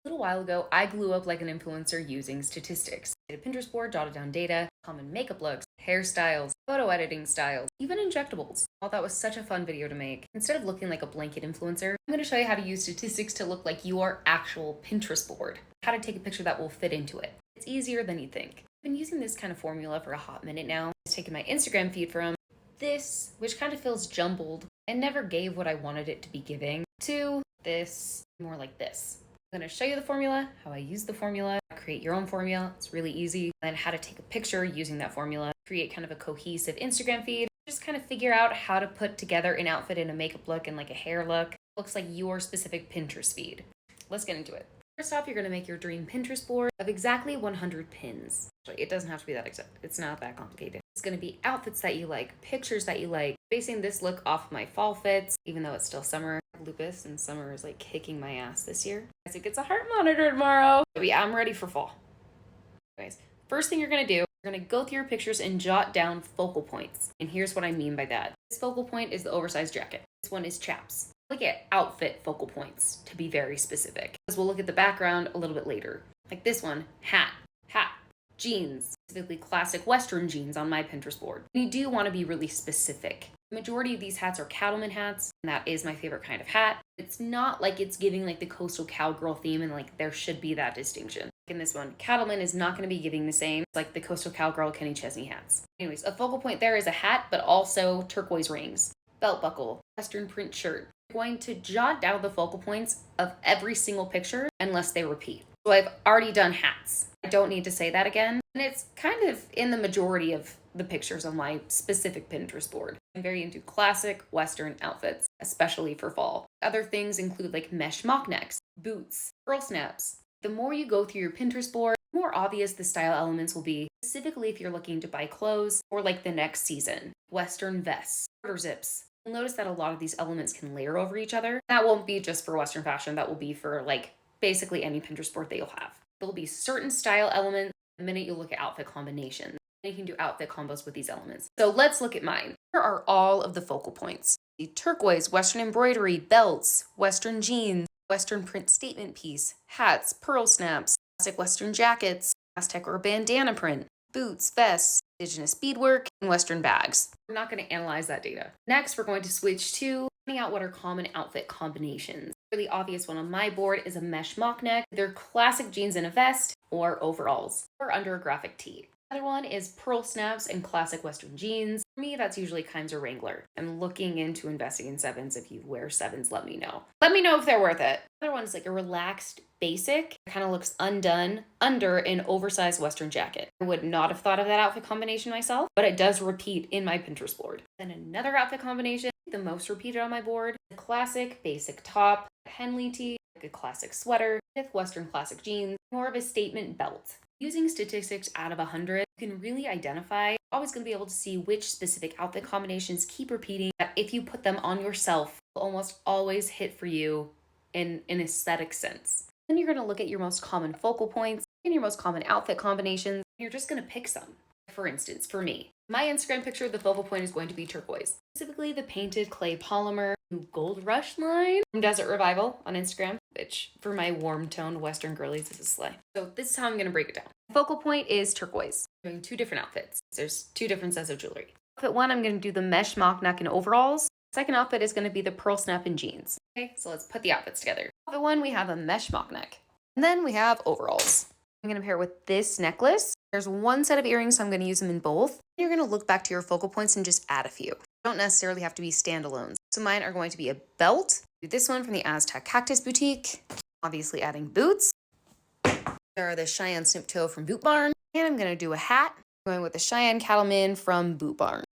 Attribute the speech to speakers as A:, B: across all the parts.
A: A little while ago, I grew up like an influencer using statistics. I did a Pinterest board, jotted down data, common makeup looks, hairstyles, photo editing styles, even injectables. I thought that was such a fun video to make. Instead of looking like a blanket influencer, I'm going to show you how to use statistics to look like your actual Pinterest board. How to take a picture that will fit into it. It's easier than you think. I've been using this kind of formula for a hot minute now. I've taken my Instagram feed from this, which kind of feels jumbled and never gave what I wanted it to be giving, to this, more like this. I'm going to show you the formula, how I use the formula, create your own formula. It's really easy. And then how to take a picture using that formula, create kind of a cohesive Instagram feed, just kind of figure out how to put together an outfit and a makeup look and like a hair look. Looks like your specific Pinterest feed. Let's get into it. First off, you're going to make your dream Pinterest board of exactly 100 pins. It doesn't have to be that exact. It's not that complicated. It's going to be outfits that you like, pictures that you like, basing this look off of my fall fits, even though it's still summer. Lupus and summer is like kicking my ass this year. As it gets a heart monitor tomorrow. But yeah, I'm ready for fall. Anyways, first thing you're going to do, you're going to go through your pictures and jot down focal points. And here's what I mean by that. This focal point is the oversized jacket. This one is chaps. Look at outfit focal points to be very specific, because we'll look at the background a little bit later. Like this one, hat, jeans, specifically classic Western jeans on my Pinterest board. And you do want to be really specific. The majority of these hats are cattleman hats, and that is my favorite kind of hat. It's not like it's giving like the coastal cowgirl theme, and like there should be that distinction. In this one, cattleman is not going to be giving the same like the coastal cowgirl Kenny Chesney hats. Anyways, a focal point there is a hat, but also turquoise rings, belt buckle, Western print shirt. I'm going to jot down the focal points of every single picture unless they repeat. So I've already done hats. I don't need to say that again. And it's kind of in the majority of the pictures on my specific Pinterest board. I'm very into classic Western outfits, especially for fall. Other things include like mesh mock necks, boots, pearl snaps. The more you go through your Pinterest board, the more obvious the style elements will be, specifically if you're looking to buy clothes for like the next season. Western vests, quarter zips. You'll notice that a lot of these elements can layer over each other. That won't be just for Western fashion, that will be for like basically any Pinterest board that you'll have. There'll be certain style elements the minute you look at outfit combinations. You can do outfit combos with these elements. So let's look at mine. Here are all of the focal points. The turquoise, Western embroidery, belts, Western jeans, Western print statement piece, hats, pearl snaps, classic Western jackets, Aztec or bandana print, boots, vests, indigenous beadwork, and Western bags. We're not going to analyze that data. Next, we're going to switch to finding out what are common outfit combinations. A really obvious one on my board is a mesh mock neck. They're classic jeans and a vest, or overalls, or under a graphic tee. Another one is pearl snaps and classic Western jeans. For me, that's usually Kimes or Wrangler. I'm looking into investing in sevens. If you wear sevens, let me know. Let me know if they're worth it. Another one is like a relaxed basic. It kind of looks undone under an oversized Western jacket. I would not have thought of that outfit combination myself, but it does repeat in my Pinterest board. Then another outfit combination, the most repeated on my board, the classic basic top, Henley tee, like a classic sweater, with Western classic jeans, more of a statement belt. Using statistics out of 100, you can really identify, you're always going to be able to see which specific outfit combinations keep repeating, that if you put them on yourself, will almost always hit for you in an aesthetic sense. Then you're going to look at your most common focal points and your most common outfit combinations, and you're just going to pick some. For instance, for me, my Instagram picture, the focal point is going to be turquoise, specifically the painted clay polymer Gold Rush line from Desert Revival on Instagram, which for my warm toned Western girlies is a slay. So this is how I'm going to break it down. Focal point is turquoise. I'm doing two different outfits. There's two different sets of jewelry. Outfit one, I'm going to do the mesh mock neck and overalls. Second outfit is going to be the pearl snap and jeans. Okay, so let's put the outfits together. Outfit one, we have a mesh mock neck. And then we have overalls. I'm going to pair with this necklace. There's one set of earrings, so I'm going to use them in both. You're going to look back to your focal points and just add a few. Don't necessarily have to be standalones. So mine are going to be a belt. Do this one from the Aztec Cactus Boutique. Obviously adding boots. There are the Cheyenne Snoop Toe from Boot Barn. And I'm going to do a hat. Going with the Cheyenne Cattleman from Boot Barn.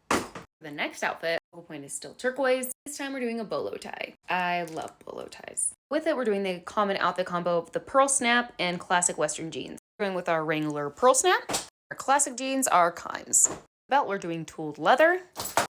A: The next outfit, focal point is still turquoise. This time we're doing a bolo tie. I love bolo ties. With it, we're doing the common outfit combo of the pearl snap and classic Western jeans. We're going with our Wrangler pearl snap. Our classic jeans are Kimes. Belt, we're doing tooled leather.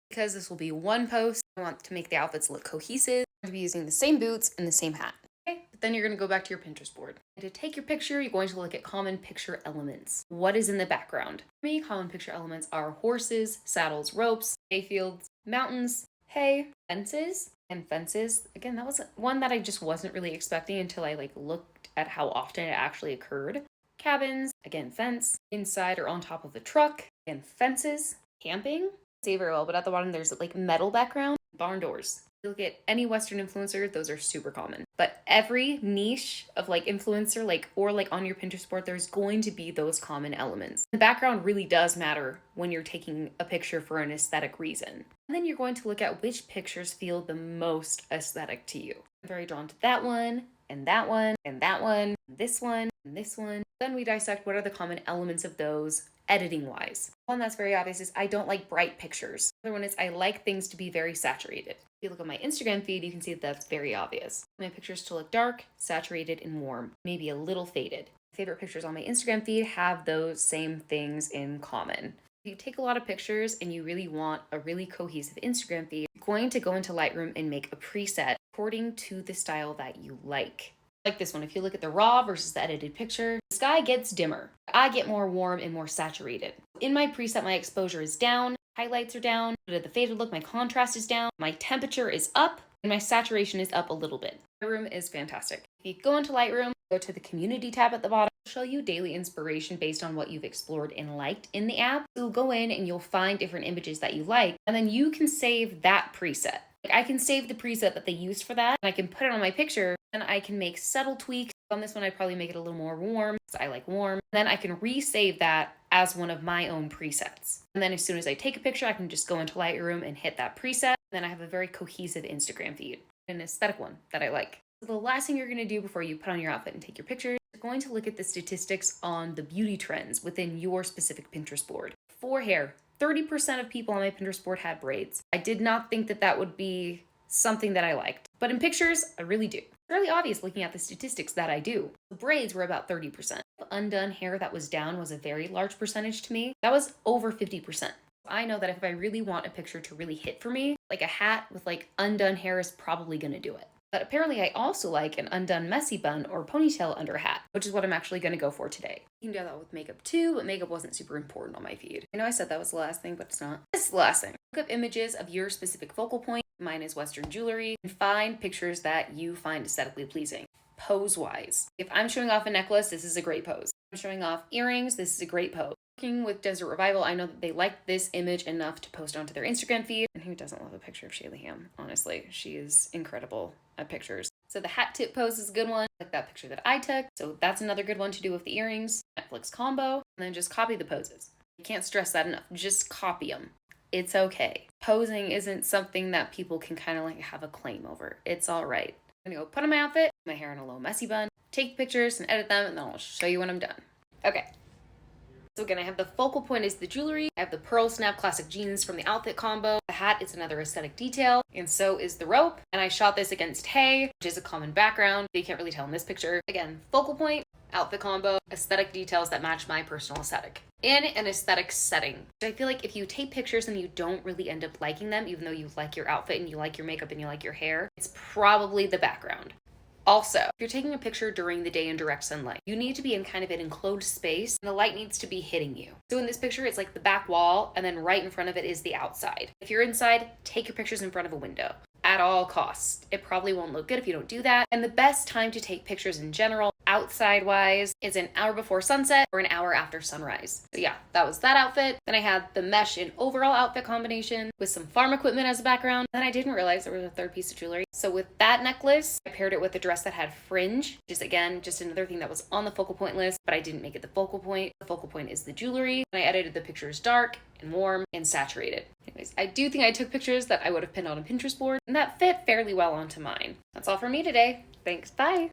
A: Because this will be one post, I want to make the outfits look cohesive. I'm going to be using the same boots and the same hat. Okay, but then you're going to go back to your Pinterest board. And to take your picture, you're going to look at common picture elements. What is in the background? For me, common picture elements are horses, saddles, ropes, hayfields, mountains, hay, fences, And fences, again, that was one that I just wasn't really expecting until I like looked at how often it actually occurred. Cabins, again, fence, inside or on top of the truck, and fences. Camping, say very well, but at the bottom there's like metal background. Barn doors. You look at any Western influencer, those are super common. But every niche of like influencer, like or like on your Pinterest board, there's going to be those common elements. The background really does matter when you're taking a picture for an aesthetic reason. And then you're going to look at which pictures feel the most aesthetic to you. I'm very drawn to that one, and that one, and that one, and this one, and this one. Then we dissect what are the common elements of those editing wise. One that's very obvious is I don't like bright pictures. Another one is I like things to be very saturated. If you look at my Instagram feed, you can see that that's very obvious. My pictures to look dark, saturated, and warm, maybe a little faded. My favorite pictures on my Instagram feed have those same things in common. If you take a lot of pictures and you really want a really cohesive Instagram feed, you're going to go into Lightroom and make a preset according to the style that you like. Like this one, if you look at the raw versus the edited picture, the sky gets dimmer. I get more warm and more saturated. In my preset, my exposure is down, highlights are down, but at the faded look, my contrast is down, my temperature is up, and my saturation is up a little bit. Lightroom is fantastic. If you go into Lightroom, go to the community tab at the bottom, it'll show you daily inspiration based on what you've explored and liked in the app. You'll go in and you'll find different images that you like, and then you can save that preset. I can save the preset that they used for that, and I can put it on my picture, and I can make subtle tweaks. On this one, I'd probably make it a little more warm, because I like warm. Then I can resave that as one of my own presets. And then as soon as I take a picture, I can just go into Lightroom and hit that preset. And then I have a very cohesive Instagram feed, an aesthetic one that I like. So the last thing you're going to do before you put on your outfit and take your pictures, you're going to look at the statistics on the beauty trends within your specific Pinterest board. For hair, 30% of people on my Pinterest board had braids. I did not think that that would be something that I liked, but in pictures, I really do. It's really obvious looking at the statistics that I do. The braids were about 30%. Undone hair that was down was a very large percentage to me. That was over 50%. I know that if I really want a picture to really hit for me, like a hat with like undone hair is probably gonna do it. But apparently I also like an undone messy bun or ponytail under a hat, which is what I'm actually going to go for today. You can do that with makeup too, but makeup wasn't super important on my feed. I know I said that was the last thing, but it's not. This is the last thing. Look up images of your specific focal point. Mine is Western jewelry. And find pictures that you find aesthetically pleasing. Pose-wise. If I'm showing off a necklace, this is a great pose. If I'm showing off earrings, this is a great pose. Working with Desert Revival, I know that they liked this image enough to post onto their Instagram feed. And who doesn't love a picture of Shaylee Ham? Honestly, she is incredible at pictures. So the hat tip pose is a good one, like that picture that I took. So that's another good one to do with the earrings. Netflix combo, and then just copy the poses. You can't stress that enough. Just copy them. It's okay. Posing isn't something that people can kind of like have a claim over. It's all right. I'm gonna go put on my outfit, my hair in a low messy bun, take pictures and edit them, and then I'll show you when I'm done. Okay. So again, I have the focal point is the jewelry. I have the pearl snap classic jeans from the outfit combo. The hat is another aesthetic detail, and so is the rope. And I shot this against hay, which is a common background. You can't really tell in this picture. Again, focal point, outfit combo, aesthetic details that match my personal aesthetic. In an aesthetic setting, I feel like if you take pictures and you don't really end up liking them, even though you like your outfit and you like your makeup and you like your hair, it's probably the background. Also, if you're taking a picture during the day in direct sunlight, you need to be in kind of an enclosed space and the light needs to be hitting you. So in this picture, it's like the back wall and then right in front of it is the outside. If you're inside, take your pictures in front of a window at all costs. It probably won't look good if you don't do that. And the best time to take pictures in general, outside wise, is an hour before sunset or an hour after sunrise. So yeah, that was that outfit. Then I had the mesh and overall outfit combination with some farm equipment as a background. Then I didn't realize there was a third piece of jewelry. So with that necklace, I paired it with a dress that had fringe, which is again, just another thing that was on the focal point list, but I didn't make it the focal point. The focal point is the jewelry. And I edited the pictures dark and warm and saturated. Anyways, I do think I took pictures that I would have pinned on a Pinterest board, and that fit fairly well onto mine. That's all for me today. Thanks, bye!